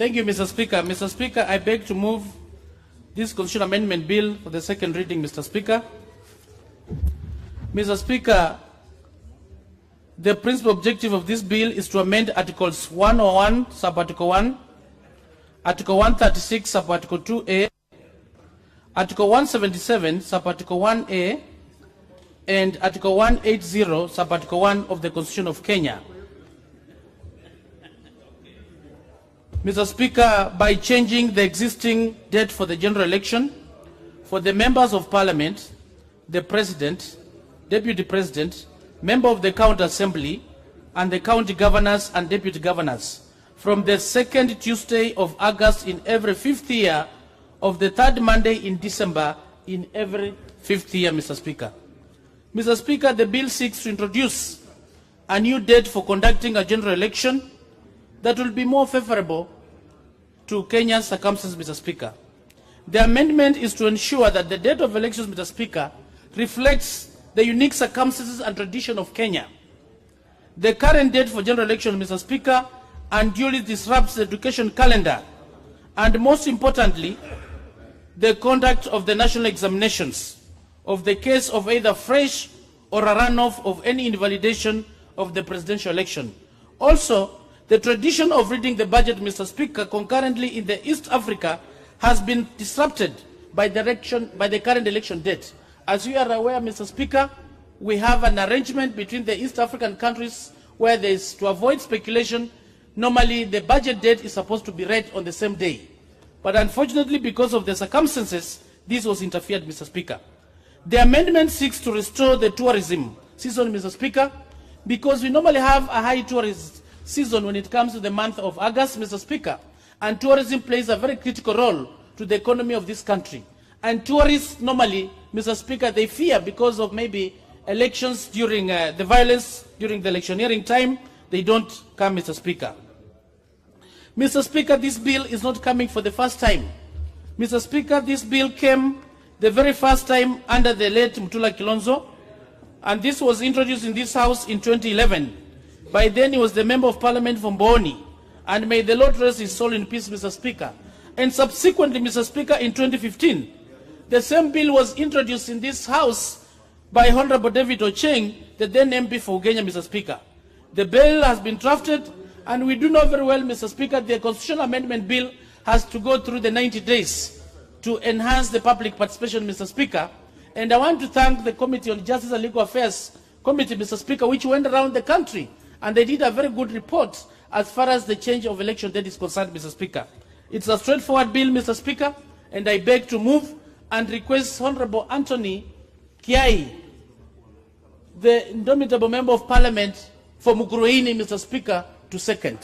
Thank you, Mr. Speaker. Mr. Speaker, I beg to move this Constitutional Amendment Bill for the second reading, Mr. Speaker. Mr. Speaker, the principal objective of this bill is to amend Articles 101, Sub-Article 1, Article 136, Sub-Article 2A, Article 177, Sub-Article 1A, and Article 180, Sub-Article 1 of the Constitution of Kenya. Mr. Speaker, by changing the existing date for the general election for the members of Parliament, the President, Deputy President, Member of the County Assembly, and the county governors and deputy governors from the second Tuesday of August in every fifth year of the third Monday in December in every fifth year, Mr. Speaker. Mr. Speaker, the bill seeks to introduce a new date for conducting a general election that will be more favorable to Kenya's circumstances, Mr. Speaker. The amendment is to ensure that the date of elections, Mr. Speaker, reflects the unique circumstances and tradition of Kenya. The current date for general election, Mr. Speaker, unduly disrupts the education calendar and, most importantly, the conduct of the national examinations of the case of either fresh or a runoff of any invalidation of the presidential election. Also, the tradition of reading the budget, Mr. Speaker, concurrently in the East Africa has been disrupted by the current election date. As you are aware, Mr. Speaker, we have an arrangement between the East African countries where there is, to avoid speculation, normally the budget date is supposed to be read on the same day. But unfortunately, because of the circumstances, this was interfered, Mr. Speaker. The amendment seeks to restore the tourism season, Mr. Speaker, because we normally have a high tourist season when it comes to the month of August, Mr. Speaker, and tourism plays a very critical role to the economy of this country. And tourists normally, Mr. Speaker, they fear because of maybe elections during the violence, during the electioneering time, they don't come, Mr. Speaker. Mr. Speaker, this bill is not coming for the first time. Mr. Speaker, this bill came the very first time under the late Mutula Kilonzo, and this was introduced in this House in 2011. By then, he was the Member of Parliament from Boni, and may the Lord rest his soul in peace, Mr. Speaker. And subsequently, Mr. Speaker, in 2015, the same bill was introduced in this House by Honorable David Ocheng, the then MP for Ugenya, Mr. Speaker. The bill has been drafted, and we do know very well, Mr. Speaker, the Constitutional Amendment Bill has to go through the 90 days to enhance the public participation, Mr. Speaker. And I want to thank the Committee on Justice and Legal Affairs Committee, Mr. Speaker, which went around the country, and they did a very good report as far as the change of election date is concerned, Mr. Speaker. It's a straightforward bill, Mr. Speaker, and I beg to move and request Honorable Anthony Kiai, the indomitable Member of Parliament for Mukurweini, Mr. Speaker, to second.